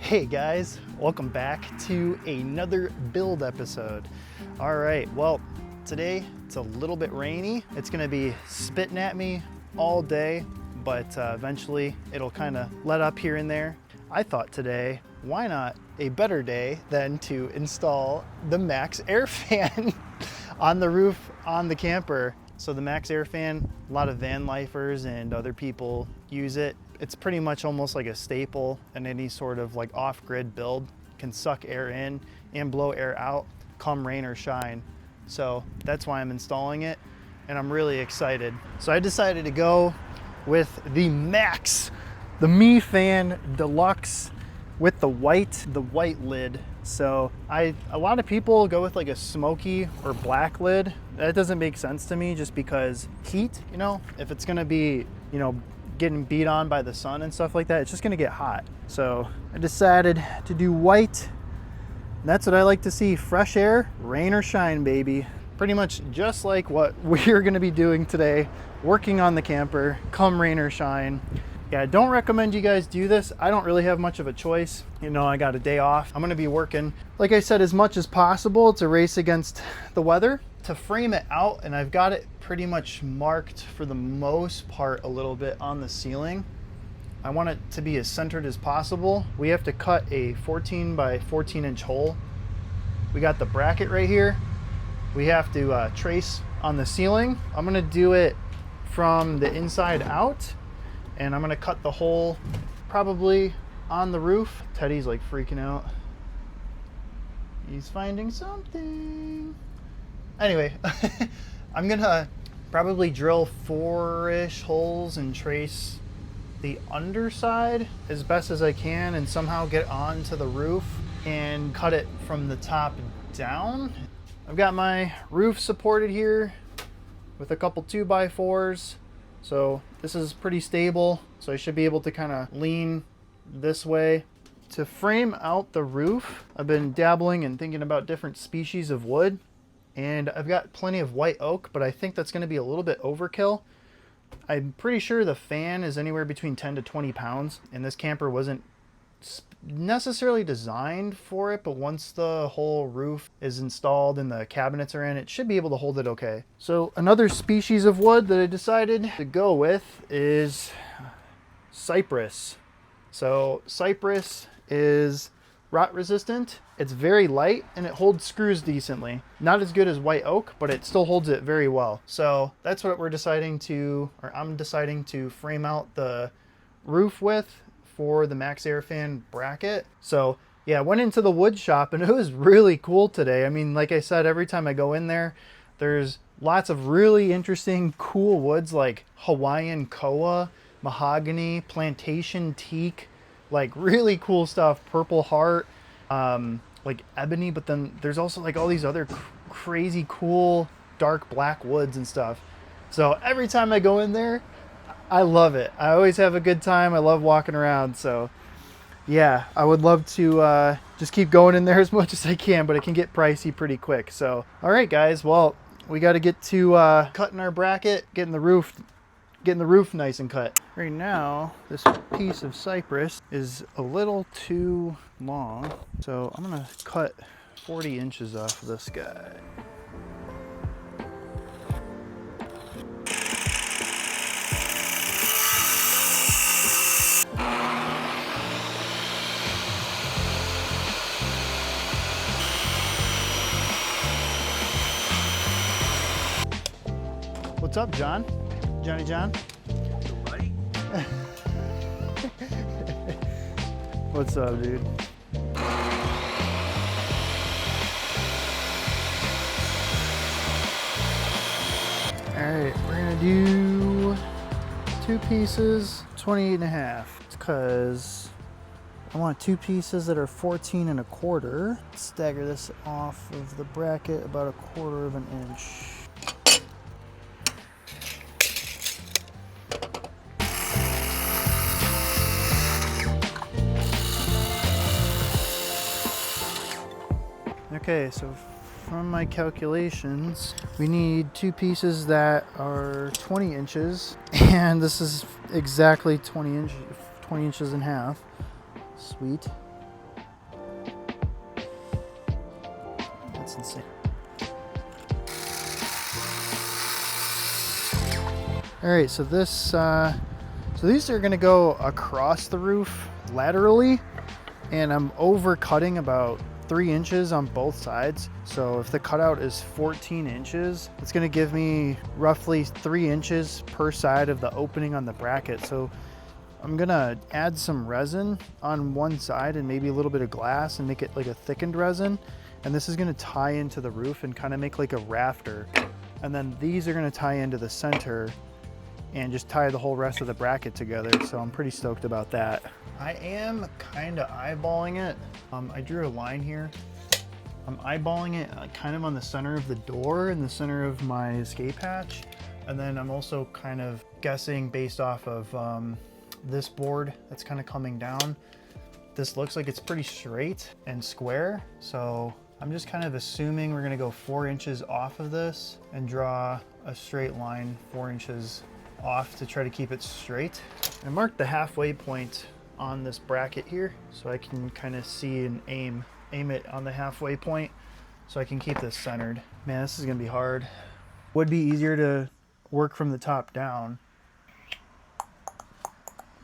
Hey guys, welcome back to another build episode. All right, well, today it's a little bit rainy. It's gonna be spitting at me all day, but eventually it'll kind of let up here and there. I thought today, why not a better day than to install the Maxxair fan on the roof on the camper. So the Maxxair fan, a lot of van lifers and other people use it. It's pretty much almost like a staple in any sort of like off-grid build. Can suck air in and blow air out, come rain or shine. So that's why I'm installing it, and I'm really excited. So I decided to go with the the Me Fan Deluxe with the white lid. So a lot of people go with like a smoky or black lid. That doesn't make sense to me, just because heat, you know, if it's gonna be, you know, getting beat on by the sun and stuff like that, it's just gonna get hot. So I decided to do white. That's what I like to see, fresh air, rain or shine, baby. Pretty much just like what we're gonna be doing today, working on the camper, come rain or shine. Yeah, I don't recommend you guys do this. I don't really have much of a choice. You know, I got a day off. I'm gonna be working, like I said, as much as possible. It's a race against the weather. To frame it out, and I've got it pretty much marked for the most part a little bit on the ceiling. I want it to be as centered as possible. We have to cut a 14 by 14 inch hole. We got the bracket right here. We have to trace on the ceiling. I'm gonna do it from the inside out, and I'm gonna cut the hole probably on the roof. Teddy's like freaking out. He's finding something. Anyway, I'm gonna probably drill 4-ish holes and trace the underside as best as I can and somehow get onto the roof and cut it from the top down. I've got my roof supported here with a couple 2x4s. So this is pretty stable. So I should be able to kind of lean this way. To frame out the roof, I've been dabbling and thinking about different species of wood. And I've got plenty of white oak, but I think that's going to be a little bit overkill. I'm pretty sure the fan is anywhere between 10 to 20 pounds, and this camper wasn't necessarily designed for it, but once the whole roof is installed and the cabinets are in, it should be able to hold it okay. So another species of wood that I decided to go with is cypress. So cypress is rot resistant. It's very light and it holds screws decently. Not as good as white oak, but it still holds it very well. So that's what I'm deciding to frame out the roof with for the Maxxair fan bracket. So yeah, I went into the wood shop and it was really cool today. I mean, like I said, every time I go in there, there's lots of really interesting, cool woods like Hawaiian koa, mahogany, plantation teak, like really cool stuff, purple heart, like ebony, but then there's also like all these other crazy cool dark black woods and stuff. So every time I go in there, I love it. I always have a good time. I love walking around. So yeah, I would love to just keep going in there as much as I can, but it can get pricey pretty quick. So all right guys, well, we got to get to cutting our bracket, getting the roof nice and cut. Right now, this piece of cypress is a little too long, so I'm gonna cut 40 inches off of this guy. What's up, John? Johnny John? Buddy? What's up, dude? Alright, we're gonna do 2 pieces, 28.5. It's because I want 2 pieces that are 14 1/4. Stagger this off of the bracket about 1/4 of an inch. Okay, so from my calculations, we need 2 pieces that are 20 inches, and this is exactly 20 inches in half. Sweet. That's insane. All right, so this, so these are gonna go across the roof laterally, and I'm over cutting about 3 inches on both sides. So if the cutout is 14 inches, it's gonna give me roughly 3 inches per side of the opening on the bracket. So I'm gonna add some resin on one side and maybe a little bit of glass and make it like a thickened resin. And this is gonna tie into the roof and kind of make like a rafter. And then these are gonna tie into the center and just tie the whole rest of the bracket together. So I'm pretty stoked about that. I am kind of eyeballing it. I drew a line here. I'm eyeballing it kind of on the center of the door and the center of my escape hatch. And then I'm also kind of guessing based off of this board that's kind of coming down. This looks like it's pretty straight and square. So I'm just kind of assuming we're gonna go 4 inches off of this and draw a straight line 4 inches off to try to keep it straight. I marked the halfway point on this bracket here so I can kind of see and aim it on the halfway point so I can keep this centered. Man, this is gonna be hard. Would be easier to work from the top down,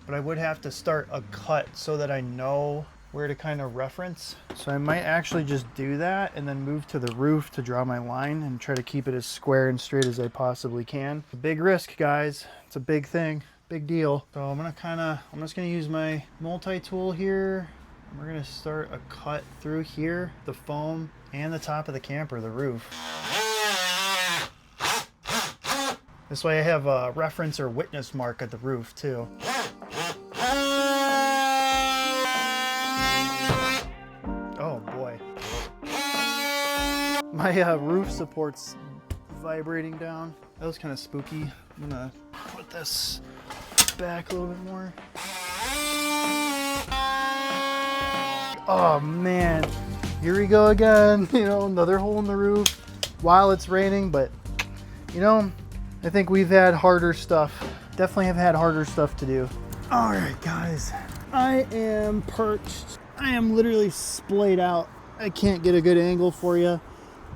but I would have to start a cut so that I know where to kind of reference. So I might actually just do that and then move to the roof to draw my line and try to keep it as square and straight as I possibly can. A big risk, guys. It's a big thing, big deal. So I'm just gonna use my multi-tool here. We're gonna start a cut through here, the foam and the top of the camper, the roof. This way I have a reference or witness mark at the roof too. My roof support's vibrating down. That was kind of spooky. I'm gonna put this back a little bit more. Oh man, here we go again. You know, another hole in the roof while it's raining, but you know, I think we've had harder stuff. Definitely have had harder stuff to do. All right, guys, I am perched. I am literally splayed out. I can't get a good angle for you.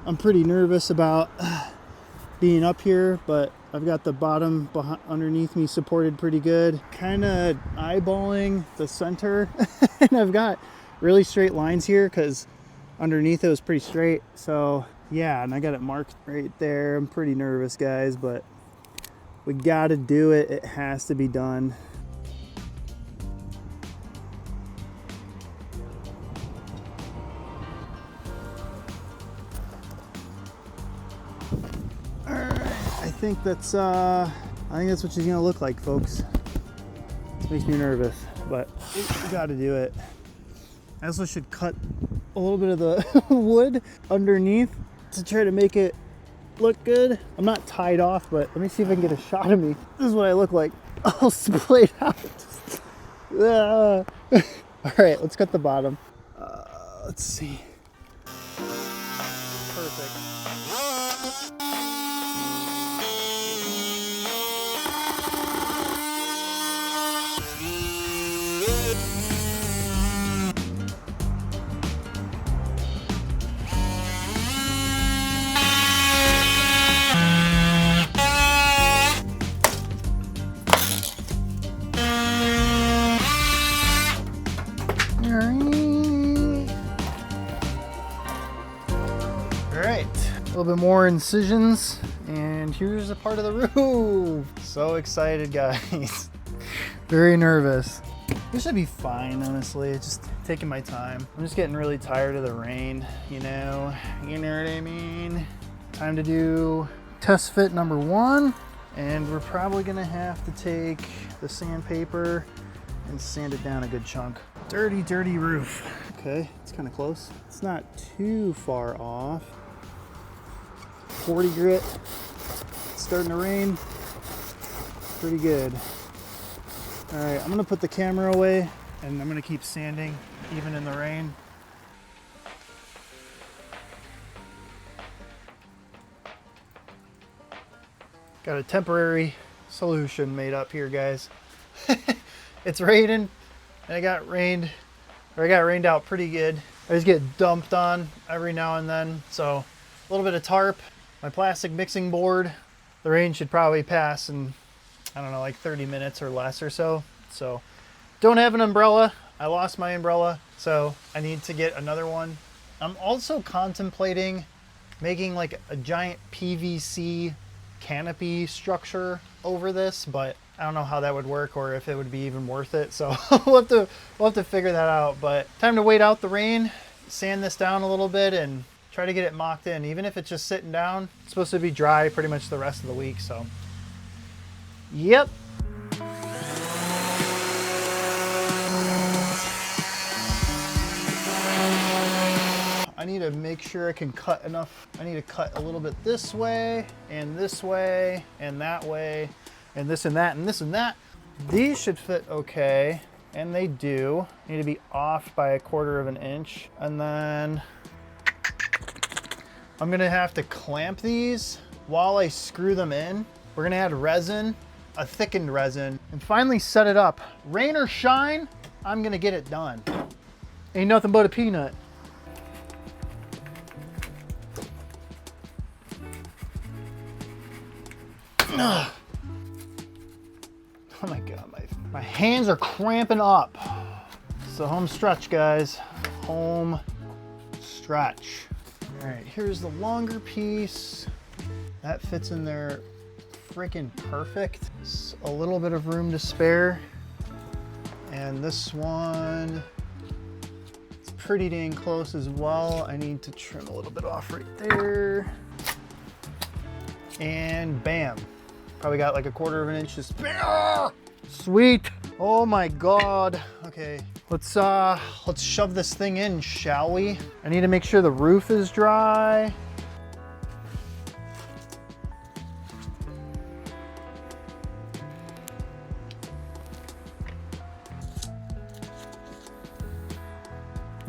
I'm pretty nervous about being up here, but I've got the bottom underneath me supported pretty good. Kind of eyeballing the center and I've got really straight lines here because underneath it was pretty straight. So yeah, and I got it marked right there. I'm pretty nervous, guys, but we got to do it. It has to be done. I think that's what she's gonna look like, folks. This makes me nervous, but we got to do it. I also should cut a little bit of the wood underneath to try to make it look good. I'm not tied off, but let me see if I can get a shot of me. This is what I look like, all splayed out. All right, let's cut the bottom. Let's see. Perfect. A little bit more incisions, and here's a part of the roof. So excited, guys. Very nervous. This should be fine, honestly. Just taking my time. I'm just getting really tired of the rain, you know what I mean? Time to do test fit number 1, and we're probably gonna have to take the sandpaper and sand it down a good chunk. Dirty, dirty roof. Okay, it's kind of close. It's not too far off. 40 grit, it's starting to rain, pretty good. All right, I'm gonna put the camera away and I'm gonna keep sanding even in the rain. Got a temporary solution made up here, guys. It's raining and I got rained out pretty good. I just get dumped on every now and then, so a little bit of tarp, my plastic mixing board. The rain should probably pass in, I don't know, like 30 minutes or less or so. So don't have an umbrella. I lost my umbrella, so I need to get another one. I'm also contemplating making like a giant PVC canopy structure over this, but I don't know how that would work or if it would be even worth it. So we'll have to figure that out. But time to wait out the rain, sand this down a little bit, and try to get it mocked in. Even if it's just sitting down, it's supposed to be dry pretty much the rest of the week. So, yep. I need to make sure I can cut enough. I need to cut a little bit this way, and this way, and that way, and this and that, and this and that. These should fit okay, and they do. Need to be off by 1/4 of an inch. And then I'm gonna have to clamp these while I screw them in. We're gonna add resin, a thickened resin, and finally set it up. Rain or shine, I'm gonna get it done. Ain't nothing but a peanut. Ugh. Oh my God, my hands are cramping up. So home stretch, guys. Home stretch. All right, here's the longer piece. That fits in there freaking perfect. It's a little bit of room to spare. And this one, it's pretty dang close as well. I need to trim a little bit off right there. And bam. Probably got like 1/4 of an inch to spare. Sweet. Oh my God. Okay, let's shove this thing in, shall we? I need to make sure the roof is dry.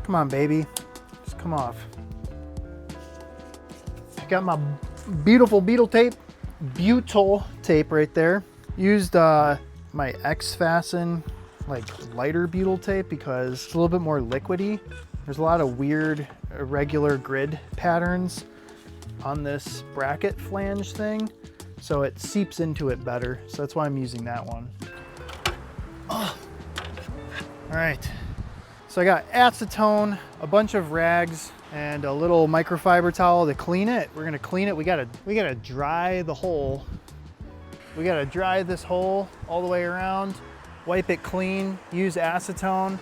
Come on, baby. Just come off. I got my beautiful Butyl tape right there. Used my X-Fasten like lighter Butyl tape because it's a little bit more liquidy. There's a lot of weird irregular grid patterns on this bracket flange thing, so it seeps into it better. So that's why I'm using that one. Oh. All right, so I got acetone, a bunch of rags, and a little microfiber towel to clean it. We're gonna clean it. We gotta dry the hole. We gotta dry this hole all the way around, wipe it clean, use acetone, and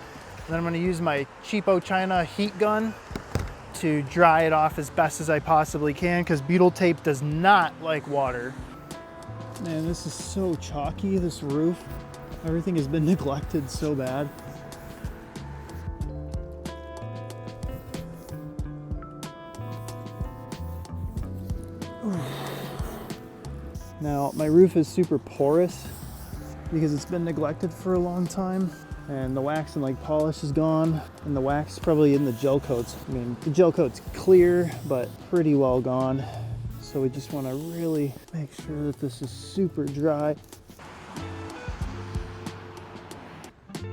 then I'm gonna use my cheapo China heat gun to dry it off as best as I possibly can, because Butyl tape does not like water. Man, this is so chalky, this roof. Everything has been neglected so bad. Now, my roof is super porous because it's been neglected for a long time, and the wax and like polish is gone, and the wax is probably in the gel coats. I mean, the gel coat's clear, but pretty well gone. So we just want to really make sure that this is super dry. I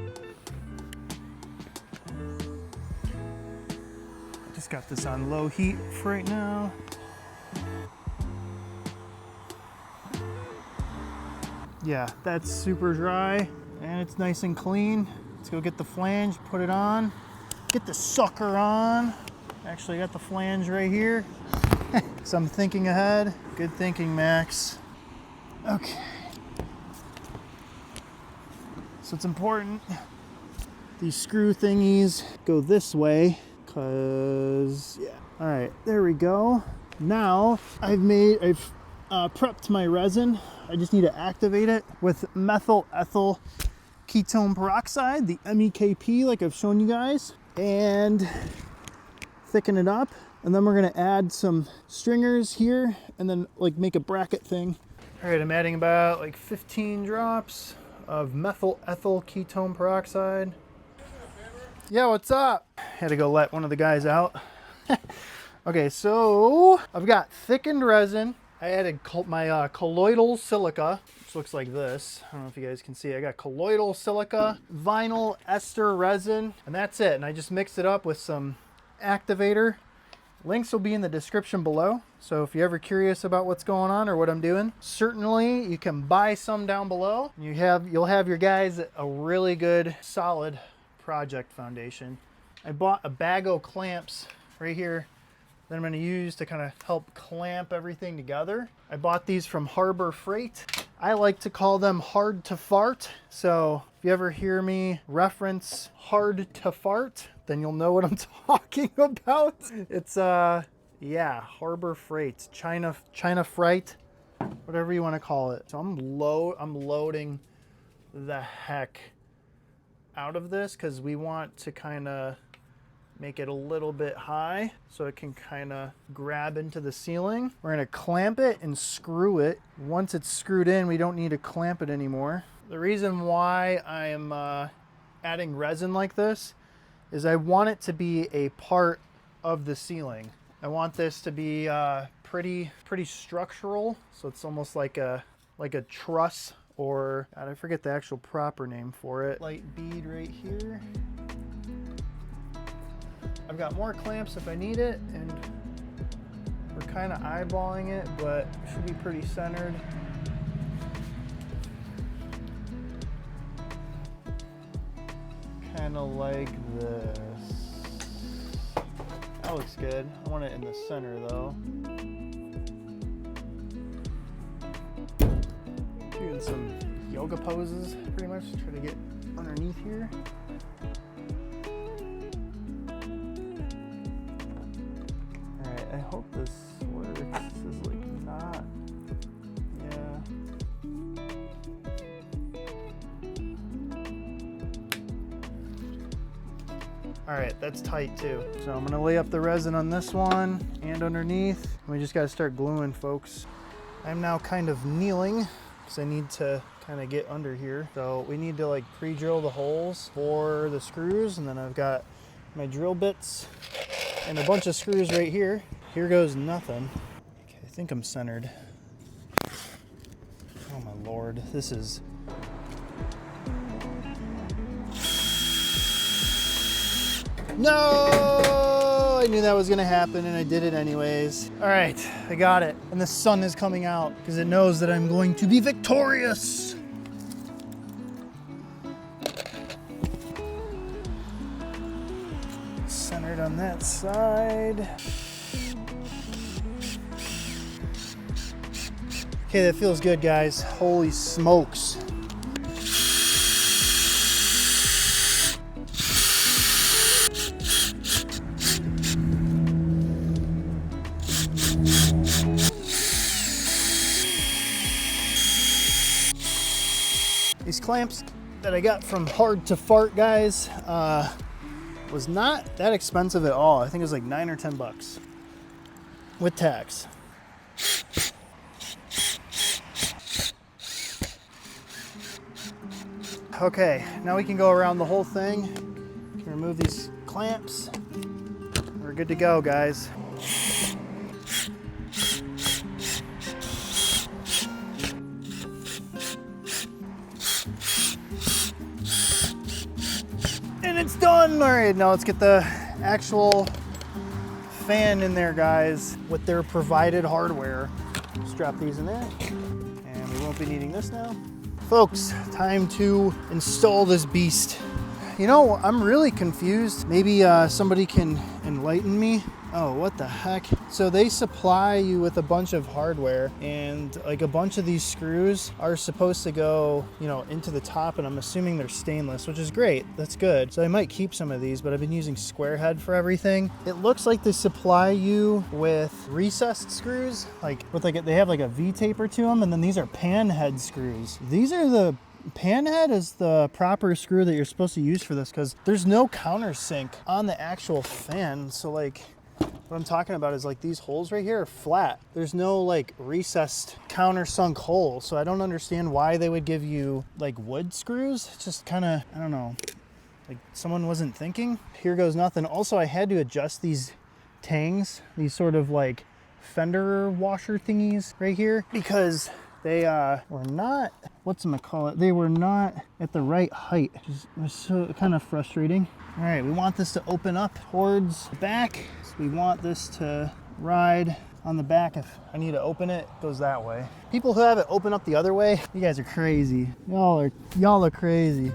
just got this on low heat for right now. Yeah, that's super dry and it's nice and clean. Let's go get the flange, put it on, get the sucker on. Actually, I got the flange right here. So I'm thinking ahead. Good thinking, Max. Okay. So it's important these screw thingies go this way, cause yeah. All right, there we go. Now I've prepped my resin. I just need to activate it with methyl ethyl ketone peroxide, the MEKP, like I've shown you guys, and thicken it up. And then we're gonna add some stringers here and then like make a bracket thing. All right, I'm adding about like 15 drops of methyl ethyl ketone peroxide. Yeah, what's up? Had to go let one of the guys out. Okay, so I've got thickened resin. I added my colloidal silica, which looks like this. I don't know if you guys can see. I got colloidal silica, vinyl ester resin, and that's it. And I just mixed it up with some activator Links will be in the description below. So if you're ever curious about what's going on or what I'm doing, certainly you can buy some down below. You'll have your guys a really good, solid project foundation. I bought a bag of clamps right here that I'm going to use to kind of help clamp everything together. I bought these from Harbor Freight. I like to call them hard to fart. So if you ever hear me reference hard to fart, then you'll know what I'm talking about. It's yeah, Harbor Freight, China Freight, whatever you want to call it. So I'm loading the heck out of this because we want to kind of make it a little bit high so it can kind of grab into the ceiling. We're going to clamp it and screw it. Once it's screwed in, we don't need to clamp it anymore. The reason why I'm adding resin like this is I want it to be a part of the ceiling. I want this to be pretty structural, so it's almost like a truss, or God, I forget the actual proper name for it. Light bead right here. I've got more clamps if I need it, and we're kind of eyeballing it, but it should be pretty centered. Kind of like this. That looks good. I want it in the center though. Doing some yoga poses pretty much, try to get underneath here. I hope this works. This is like not, yeah. All right, that's tight too. So I'm gonna lay up the resin on this one and underneath. We just gotta start gluing, folks. I'm now kind of kneeling because I need to kind of get under here. So we need to like pre-drill the holes for the screws, and then I've got my drill bits and a bunch of screws right here. Here goes nothing. Okay, I think I'm centered. Oh my Lord, this is... No! I knew that was gonna happen and I did it anyways. All right, I got it. And the sun is coming out because it knows that I'm going to be victorious. Centered on that side. Okay, that feels good, guys. Holy smokes. These clamps that I got from Hard to Fart, guys, was not that expensive at all. I think it was like $9 or $10 with tax. Okay, now we can go around the whole thing. We can remove these clamps. We're good to go, guys. And it's done. All right, now let's get the actual fan in there, guys, with their provided hardware. Strap these in there. And we won't be needing this now. Folks, time to install this beast. You know, I'm really confused. Maybe somebody can enlighten me. Oh, what the heck? So they supply you with a bunch of hardware, and like a bunch of these screws are supposed to go, you know, into the top, and I'm assuming they're stainless, which is great. That's good. So I might keep some of these, but I've been using square head for everything. It looks like they supply you with recessed screws, like with like they have like a V-taper to them, and then these are pan head screws. These are the pan head is the proper screw that you're supposed to use for this, because there's no countersink on the actual fan. So like, what I'm talking about is like these holes right here are flat. There's no like recessed countersunk hole. So I don't understand why they would give you like wood screws. It's just kind of, I don't know, like someone wasn't thinking. Here goes nothing. Also, I had to adjust these tangs, these sort of like fender washer thingies right here, because They were not, whatchamacallit, they were not at the right height, which was so kind of frustrating. All right, we want this to open up towards the back. So we want this to ride on the back. If I need to open it, it goes that way. People who have it open up the other way, you guys are crazy. Y'all are crazy.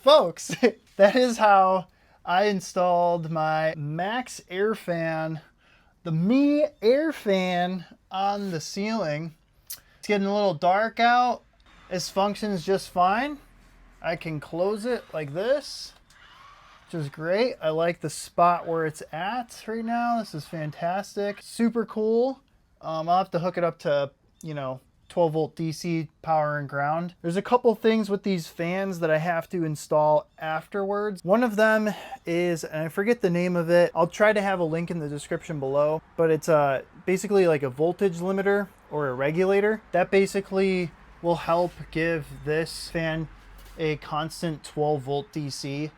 Folks, that is how I installed my Maxxair fan, the Me Air fan on the ceiling. It's getting a little dark out. This functions just fine. I can close it like this, which is great. I like the spot where it's at right now. This is fantastic. Super cool. I'll have to hook it up to, 12 volt DC power and ground. There's a couple things with these fans that I have to install afterwards. One of them is, and I forget the name of it, I'll try to have a link in the description below, but it's basically like a voltage limiter or a regulator that basically will help give this fan a constant 12 volt DC.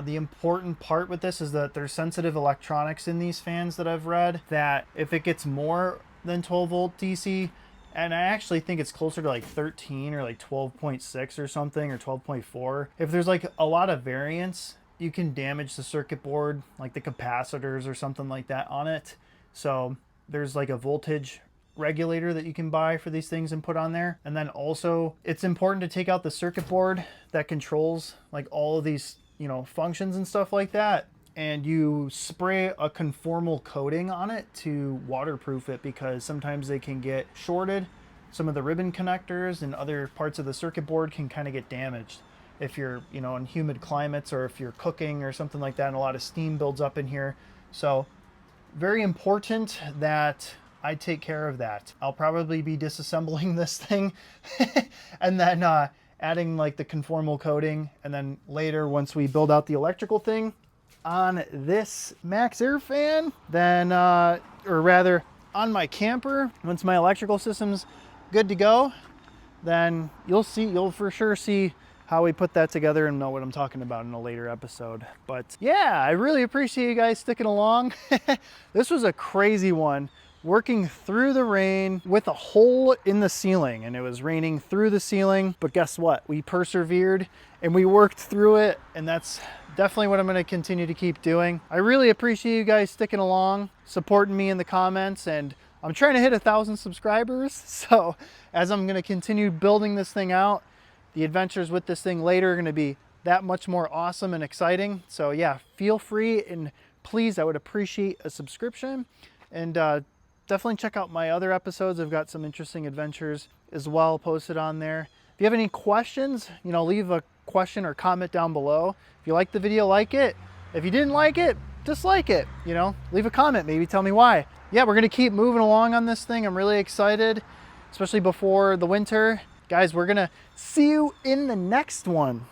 The important part with this is that there's sensitive electronics in these fans that I've read, that if it gets more than 12 volt DC, and I actually think it's closer to like 13 or like 12.6 or something, or 12.4. If there's like a lot of variance, you can damage the circuit board, like the capacitors or something like that on it. So there's like a voltage regulator that you can buy for these things and put on there. And then also it's important to take out the circuit board that controls like all of these, functions and stuff like that. And you spray a conformal coating on it to waterproof it, because sometimes they can get shorted. Some of the ribbon connectors and other parts of the circuit board can kind of get damaged if you're, in humid climates, or if you're cooking or something like that, and a lot of steam builds up in here. So very important that I take care of that. I'll probably be disassembling this thing and then adding like the conformal coating. And then later, once we build out the electrical thing on this Maxxair fan, then or rather on my camper, once my electrical system's good to go, then you'll for sure see how we put that together and know what I'm talking about in a later episode. But yeah, I really appreciate you guys sticking along. This was a crazy one, working through the rain with a hole in the ceiling, and it was raining through the ceiling, but guess what? We persevered and we worked through it, and that's definitely what I'm going to continue to keep doing. I really appreciate you guys sticking along, supporting me in the comments, and I'm trying to hit 1,000 subscribers. So as I'm going to continue building this thing out, the adventures with this thing later are going to be that much more awesome and exciting. So yeah, feel free, and please, I would appreciate a subscription, and definitely check out my other episodes. I've got some interesting adventures as well posted on there. If you have any questions, leave a question or comment down below. If you like the video, like it. If you didn't like it, dislike it. Leave a comment, maybe tell me why. Yeah, we're gonna keep moving along on this thing. I'm really excited, especially before the winter. Guys, we're gonna see you in the next one.